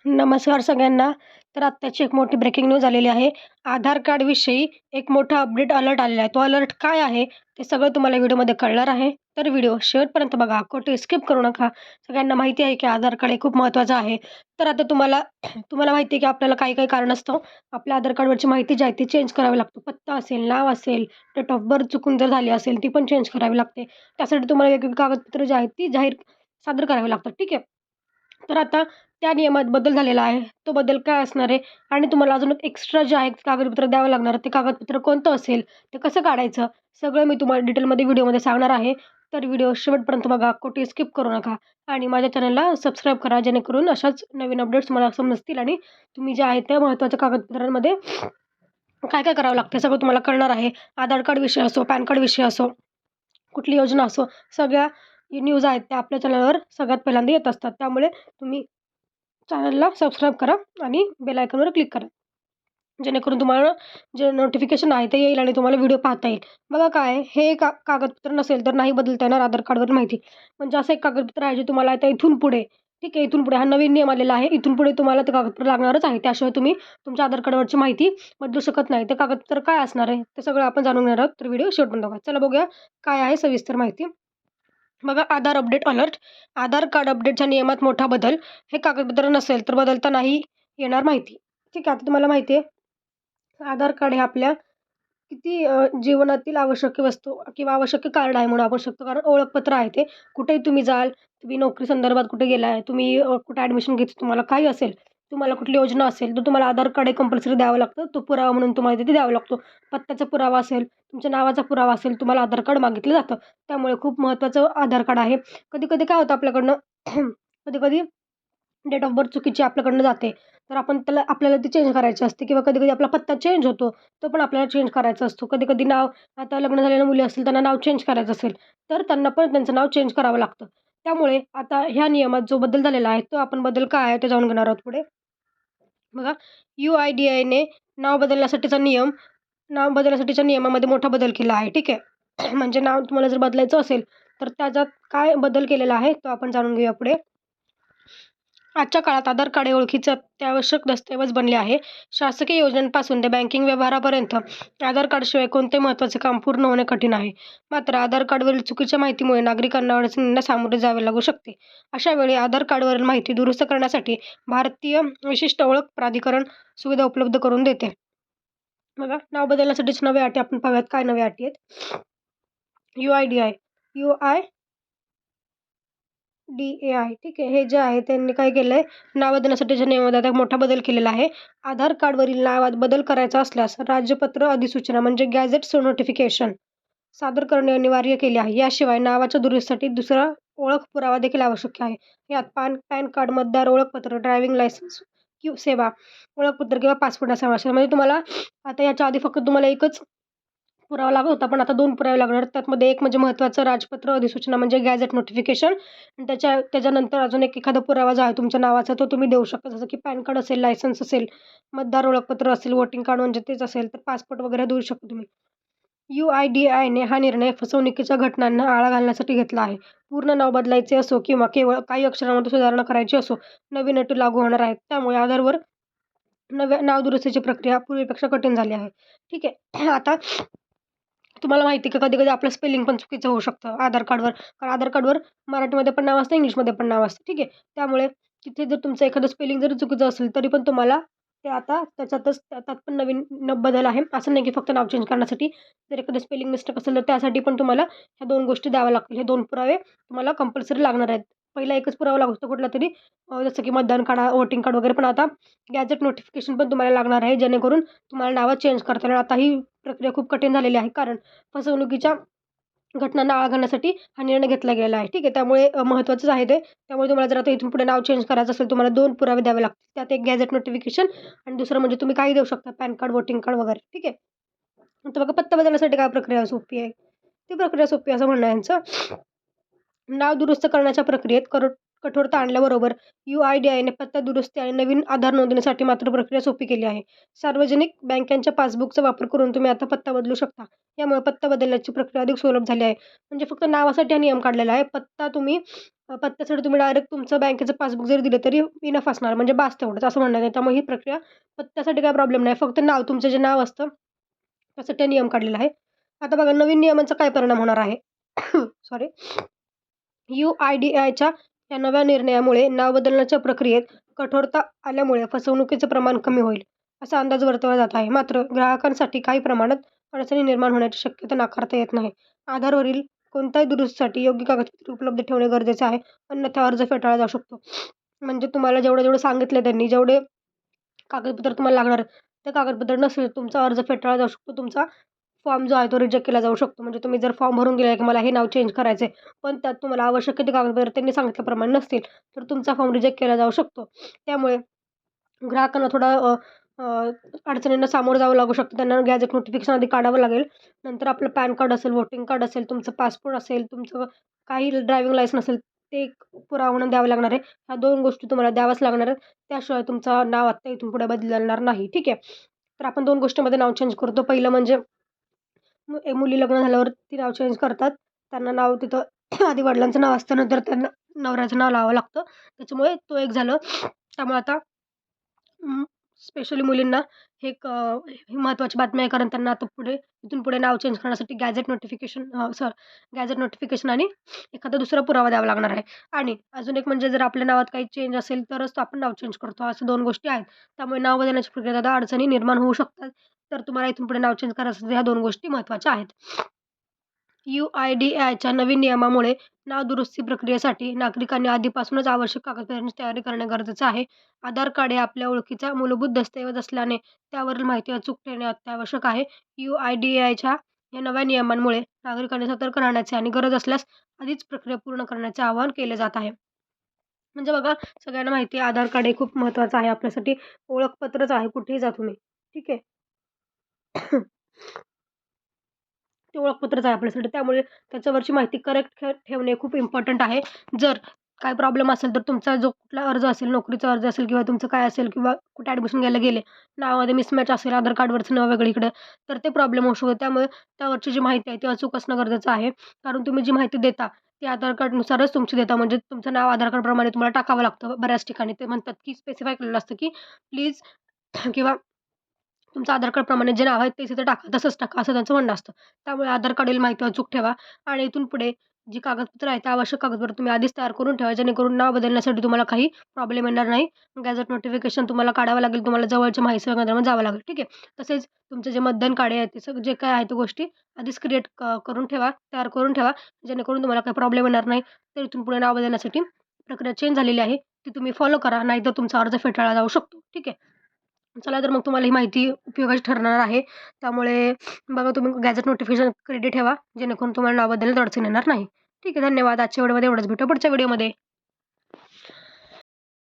नमस्कार सगळ्यांना. तर आत्ताची एक मोठी ब्रेकिंग न्यूज आलेली आहे. आधार कार्डविषयी एक मोठा अपडेट अलर्ट आलेला आहे. तो अलर्ट काय आहे ते सगळं तुम्हाला व्हिडिओमध्ये कळणार आहे. तर व्हिडिओ शेवटपर्यंत बघा. कुठे स्किप करू नका. सगळ्यांना माहिती आहे की आधार कार्ड हे खूप महत्त्वाचं आहे. तर आता तुम्हाला तुम्हाला माहिती आहे की आपल्याला काही-काही कारणास्तव आपल्या आधार कार्डवरची माहिती जी आहे ती चेंज करावी लागते. पत्ता असेल, नाव असेल, डेट ऑफ बर्थ चुकून जर झाली असेल ती पण चेंज करावी लागते. त्यासाठी तुम्हाला वेगवेगळी कागदपत्र जी आहेत ती सादर करावी लागतात. ठीक आहे. तर आता त्या नियमात बदल झालेला आहे. तो बदल काय असणार आहे आणि तुम्हाला अजून एक एक्स्ट्रा जे आहे कागदपत्र द्यावं लागणार आहे. ते कागदपत्र कोणतं असेल, ते कसं काढायचं, सगळं मी तुम्हाला डिटेलमध्ये व्हिडिओमध्ये सांगणार आहे. तर व्हिडिओ शेवटपर्यंत बघा, कुठे स्किप करू नका आणि माझ्या चॅनलला सबस्क्राईब करा, जेणेकरून अशाच नवीन अपडेट्स मला समजतील आणि तुम्ही जे आहे त्या महत्त्वाच्या कागदपत्रांमध्ये काय-काय करावं लागतं, सगळं तुम्हाला कळणार आहे. आधार कार्ड विषय असो, पॅन कार्ड विषय असो, कुठली योजना असो, सगळ्या न्यूज आहेत त्या आपल्या चॅनलवर सगळ्यात पहिल्यांदा येत असतात. त्यामुळे तुम्ही चॅनलला सबस्क्राईब करा आणि बेल आयकॉनवर क्लिक करा. जेणेकरून तुम्हाला जे नोटिफिकेशन आहे ते येईल आणि तुम्हाला व्हिडिओ पाहता येईल. बघा काय आहे, हे कागदपत्र नसेल तर नाही बदलता येणार आधार कार्डवर माहिती. म्हणजे असं एक कागदपत्र आहे जे तुम्हाला आता इथून पुढे, ठीक आहे, इथून पुढे हा नवीन नियम आलेला आहे. इथून पुढे तुम्हाला ते कागदपत्र लागणारच आहे. त्याशिवाय तुम्ही तुमच्या आधार कार्डवरची माहिती बदलू शकत नाही. ते कागदपत्र काय असणार आहे ते सगळं आपण जाणून घेणार आहोत. तर व्हिडिओ शेवटपर्यंत बघा. चला बघूया काय आहे सविस्तर माहिती. बघा आधार अपडेट अलर्ट. आधार कार्ड अपडेटच्या नियमात मोठा बदल. हे कागदपत्र नसेल तर बदलता नाही येणार माहिती. ठीक आहे. आता तुम्हाला माहिती आहे आधार कार्ड हे आपल्या किती जीवनातील आवश्यक वस्तू किंवा आवश्यक कार्ड आहे म्हणून आपण शकतो. कारण ओळखपत्र आहे ते. कुठेही तुम्ही जाल, तुम्ही नोकरी संदर्भात कुठे गेलाय, तुम्ही कुठे ॲडमिशन घ्यायचं तुम्हाला काही असेल, तुम्हाला कुठली योजना असेल, तर तुम्हाला आधार कार्ड हे कंपल्सरी द्यावं लागतं. तो पुरावा म्हणून तुम्हाला तिथे द्यावा लागतो. पत्त्याचा पुरावा असेल, तुमच्या नावाचा पुरावा असेल, तुम्हाला आधार कार्ड मागितलं जातं. त्यामुळे खूप महत्त्वाचं आधार कार्ड आहे. कधी-कधी काय होतं आपल्याकडनं कधी-कधी डेट ऑफ बर्थ चुकीची आपल्याकडनं जाते. तर आपण आपल्याला ती चेंज करायची असते किंवा कधी-कधी आपला पत्ता चेंज होतो. तो पण आपल्याला चेंज करायचा असतो. कधी-कधी नाव आता लग्न झालेल्या मुली असतील त्यांना नाव चेंज करायचं असेल, तर त्यांना पण त्यांचं नाव चेंज करावं लागतं. त्यामुळे आता ह्या नियमात जो बदल झालेला आहे, तो आपण बदल काय आहे ते जाणून घेणार आहोत पुढे. बघा UIDAIने नाव बदलण्यासाठीच्या नियमामध्ये मोठा बदल केला आहे. ठीक आहे. म्हणजे नाव तुम्हाला जर बदलायचं असेल, तर त्याच्यात काय बदल केलेला आहे, तो आपण जाणून घेऊया पुढे. आजच्या काळात आधार कार्ड हे ओळखीचे अत्यावश्यक दस्तऐवज बनले आहे. शासकीय योजनांपासून ते बँकिंग व्यवहारापर्यंत आधार कार्डशिवाय कोणते महत्त्वाचे काम पूर्ण होणे कठीण आहे. मात्र आधार कार्डवरील चुकीच्या माहितीमुळे नागरिकांना अडचणींना सामोरे जावे लागू शकते. अशा वेळी आधार कार्डवरील माहिती दुरुस्त करण्यासाठी भारतीय विशिष्ट ओळख प्राधिकरण सुविधा उपलब्ध करून देते. बघा नाव बदलण्यासाठीच नव्या अटी आपण पाहूयात. काय नव्या अटी आहेत? UIDAI UIDAI ठीक आहे. हे जे आहे त्यांनी काय केलंय, नाव बदलण्यासाठीच्या नियमामध्ये आता मोठा बदल केलेला आहे. आधार कार्डवरील नावात बदल करायचा असल्यास राज्यपत्र अधिसूचना म्हणजे गॅझेट नोटिफिकेशन सादर करणे अनिवार्य केले आहे. याशिवाय नावाच्या दुरुस्तीसाठी दुसरा ओळख पुरावा देखील आवश्यक आहे. यात पॅन कार्ड, मतदार ओळखपत्र, ड्रायव्हिंग लायसन्स सेवा ओळखपत्र किंवा पासपोर्ट असा समावेश आहे. म्हणजे तुम्हाला आता याच्या आधी फक्त तुम्हाला एकच पुरावा लागत होता, पण आता 2 पुरावे लागणार. त्यामध्ये एक म्हणजे महत्त्वाचं राजपत्र अधिसूचना म्हणजे गॅझेट नोटिफिकेशन आणि त्याच्यानंतर अजून एखादा पुरावा जो आहे तुमच्या नावाचा तो तुम्ही देऊ शकता. जसं की पॅन कार्ड असेल, लायसन्स असेल, मतदार ओळखपत्र असेल, वोटिंग कार्ड म्हणजे तेच असेल, तर पासपोर्ट वगैरे देऊ शकता तुम्ही. UIDAIने हा निर्णय फसवणुकीच्या घटनांना आळा घालण्यासाठी घेतला आहे. पूर्ण नाव बदलायचे असो किंवा केवळ काही अक्षरांमध्ये सुधारणा करायची असो, नवीन अटी लागू होणार आहेत. त्यामुळे आधारवर नव्या नाव दुरुस्तीची प्रक्रिया पूर्वीपेक्षा कठीण झाली आहे. ठीक आहे. आता तुम्हाला माहिती आहे का कधी-कधी आपलं स्पेलिंग पण चुकीचं होऊ शकतं आधार कार्डवर. कारण आधार कार्डवर मराठीमध्ये पण नाव असतं, इंग्लिशमध्ये पण नाव असतं. ठीक आहे. त्यामुळे तिथे जर तुमचं एखादं स्पेलिंग जरी चुकीचं असेल, तरी पण तुम्हाला ते आता त्यात पण नवीन बदल आहे. असं नाही की फक्त नाव चेंज करण्यासाठी. जर एखादं स्पेलिंग मिस्टेक असेल, तर त्यासाठी पण तुम्हाला ह्या 2 गोष्टी द्याव्या लागतील. हे 2 पुरावे तुम्हाला कंपल्सरी लागणार आहेत. पहिला एकच पुरावा लागतो कुठलातरी जसं की मतदान कार्ड, वोटिंग कार्ड वगैरे. पण आता गॅझेट नोटिफिकेशन पण तुम्हाला लागणार आहे, जेणेकरून तुम्हाला नावं चेंज करता येईल. आता ही प्रक्रिया खूप कठीण झालेली आहे, कारण फसवणुकीच्या घटनांना आळा घालण्यासाठी हा निर्णय घेतला गेला आहे. ठीक आहे. त्यामुळे महत्त्वाचंच आहे ते. त्यामुळे तुम्हाला जर आता इथून पुढे नाव चेंज करायचं असेल, तुम्हाला 2 पुरावे द्यावे लागतील. त्यात एक गॅझेट नोटिफिकेशन आणि दुसरं म्हणजे तुम्ही काही देऊ शकता, पॅन कार्ड, वोटिंग कार्ड वगैरे. ठीक आहे. आता बघा पत्ता बदलण्यासाठी काय प्रक्रिया सोपी आहे? ती प्रक्रिया सोपी आहे असं म्हणणं आहे यांचं. नाव दुरुस्त करण्याच्या प्रक्रियेत कठोरता आणल्याबरोबर UIDAIने पत्ता दुरुस्ती आणि नवीन आधार नोंदणीसाठी मात्र प्रक्रिया सोपी केली आहे. सार्वजनिक बँकांच्या पासबुकचा वापर करून तुम्ही आता पत्ता बदलू शकता. यामुळे पत्ता बदलण्याची प्रक्रिया अधिक सुलभ झाली आहे. म्हणजे फक्त नावासाठी हा नियम काढलेला आहे. पत्त्यासाठी तुम्ही डायरेक्ट तुमचं बँकेचं पासबुक जरी दिलं तरी इनफ असणार, म्हणजे बास तेवढंच असं म्हणणं आहे. त्यामुळे ही प्रक्रिया पत्त्यासाठी काही प्रॉब्लेम नाही. फक्त नाव, तुमचं जे नाव असतं त्यासाठी हा नियम काढलेला आहे. आता बघा नवीन नियमांचा काय परिणाम होणार आहे. सॉरी. UIDAIच्या या नव्या निर्णयामुळे नाव बदलण्याच्या प्रक्रियेत कठोरता आल्यामुळे फसवणुकीचं प्रमाण कमी होईल, असा अंदाज वर्तवला जात आहे. मात्र ग्राहकांसाठी काही प्रमाणात अडचणी निर्माण होण्याची शक्यता नाकारता येत नाही. आधारवरील कोणत्याही दुरुस्तीसाठी योग्य कागदपत्रे उपलब्ध ठेवणे गरजेचे आहे, अन्यथा अर्ज फेटाळला जाऊ शकतो. म्हणजे तुम्हाला जेवढं सांगितलं त्यांनी, जेवढे कागदपत्र तुम्हाला लागणार ते कागदपत्र नसेल, तुमचा अर्ज फेटाळला जाऊ शकतो. तुमचा फॉर्म जो आहे तो रिजेक्ट केला जाऊ शकतो. म्हणजे तुम्ही जर फॉर्म भरून दिला की मला हे नाव चेंज करायचं आहे, पण त्यात तुम्हाला आवश्यक ते कागदपत्र त्यांनी सांगितल्याप्रमाणे नसतील, तर तुमचा फॉर्म रिजेक्ट केला जाऊ शकतो. त्यामुळे ग्राहकांना थोडा अडचणींना सामोरं जावं लागू शकतं. त्यांना गॅझेट नोटिफिकेशन आधी काढावं लागेल. नंतर आपलं पॅन कार्ड असेल, वोटिंग कार्ड असेल, तुमचं पासपोर्ट असेल, तुमचं काही ड्रायव्हिंग लायसन्स असेल, ते एक पुरावा म्हणून द्यावं लागणार आहे. ह्या 2 गोष्टी तुम्हाला द्याव्याच लागणार आहेत. त्याशिवाय तुमचं नाव आत्ता इथून पुढे बदलणार नाही. ठीक आहे. तर आपण 2 गोष्टींमध्ये नाव चेंज करतो. पहिलं म्हणजे मुली लग्न झाल्यावर ती नाव चेंज करतात. त्यांना नाव तिथं आधी वडिलांचं नाव असतं, नंतर त्यांना नवऱ्याचं नाव लावावं लागतं. त्याच्यामुळे तो एक झालं. त्यामुळे आता स्पेशली मुलींना हे एक महत्त्वाची बातमी आहे, कारण त्यांना आता इथून पुढे नाव चेंज करण्यासाठी गॅझेट नोटिफिकेशन आणि एखादा दुसरा पुरावा द्यावा लागणार आहे. आणि अजून एक म्हणजे जर आपल्या नावात काही चेंज असेल तरच तो आपण नाव चेंज करतो. असं 2 गोष्टी आहेत. त्यामुळे नाव बदलण्याच्या प्रक्रियेत आता अडचणी निर्माण होऊ शकतात. तर तुम्हाला इथून पुढे नाव चेंज करायचं असेल तर ह्या 2 गोष्टी महत्त्वाच्या आहेत. UIDAIच्या नवीन नियमामुळे नाव दुरुस्ती प्रक्रियेसाठी नागरिकांनी आधीपासूनच आवश्यक कागदपत्रांची तयारी करणे गरजेचं आहे. आधार कार्ड हे आपल्या ओळखीचा मूलभूत दस्तऐवज असल्याने त्यावरील माहिती अचूक ठेवणे अत्यावश्यक आहे. UIDAIच्या या नव्या नियमांमुळे नागरिकांनी सतर्क राहण्याचे आणि गरज असल्यास आधीच प्रक्रिया पूर्ण करण्याचे आवाहन केले जात आहे. म्हणजे बघा, सगळ्यांना माहिती आहे आधार कार्ड हे खूप महत्त्वाचं आहे आपल्यासाठी. ओळखपत्रच आहे, कुठेही जा तुम्ही. ठीक आहे. ते ओळखपत्रच आहे आपल्यासाठी. त्यामुळे त्याच्यावरची माहिती करेक्ट ठेवणे खूप इम्पॉर्टंट आहे. जर काही प्रॉब्लेम असेल तर तुमचा जो कुठला अर्ज असेल, नोकरीचा अर्ज असेल किंवा तुमचं काय असेल किंवा कुठे ॲडमिशन घ्यायला गेले, नावामध्ये मिसमॅच असेल, आधार कार्डवरचं नाव वेगळीकडे, तर ते प्रॉब्लेम होऊ शकतो. त्यामुळे त्यावरची जी माहिती आहे ती अचूक असणं गरजेचं आहे. कारण तुम्ही जी माहिती देता ती आधार कार्डनुसारच तुमची देता. म्हणजे तुमचं नाव आधार कार्डप्रमाणे तुम्हाला टाकावं लागतं बऱ्याच ठिकाणी. ते म्हणतात की स्पेसिफाय केलेलं असतं की प्लीज किंवा तुमचं आधार कार्डप्रमाणे जे नाव आहे तेच इथे टाका, तसंच टाका, असं त्यांचं म्हणणं असतं. त्यामुळे आधार कार्डवरील माहिती अचूक ठेवा आणि इथून पुढे जी कागदपत्रं आहेत, आवश्यक कागदपत्र तुम्ही आधीच तयार करून ठेवा, जेणेकरून नाव बदलण्यासाठी तुम्हाला काही प्रॉब्लेम येणार नाही. गॅझेट नोटिफिकेशन तुम्हाला काढावं लागेल, तुम्हाला जवळच्या माहिती सेवा केंद्रामध्ये जावं लागेल. ठीक आहे. तसेच तुमचे जे मतदान कार्ड आहे, ते सगळं जे काय आहे, त्या गोष्टी आधीच करून ठेवा, तयार करून ठेवा, जेणेकरून तुम्हाला काही प्रॉब्लेम येणार नाही. तर इथून पुढे नाव बदलण्यासाठी प्रक्रिया चेंज झालेली आहे, ती तुम्ही फॉलो करा, नाहीतर तुमचा अर्ज फेटाळला जाऊ शकतो. ठीक आहे. चला तर मग तुम्हाला ही माहिती उपयोगाची ठरणार आहे. त्यामुळे बघा, तुम्ही गॅझेट नोटिफिकेशन रेडी ठेवा, जेणेकरून तुम्हाला नाव बदलण्यात अडचण येणार नाही. ठीक आहे. धन्यवाद. आजच्या व्हिडिओमध्ये एवढंच. भेटू पुढच्या व्हिडिओमध्ये.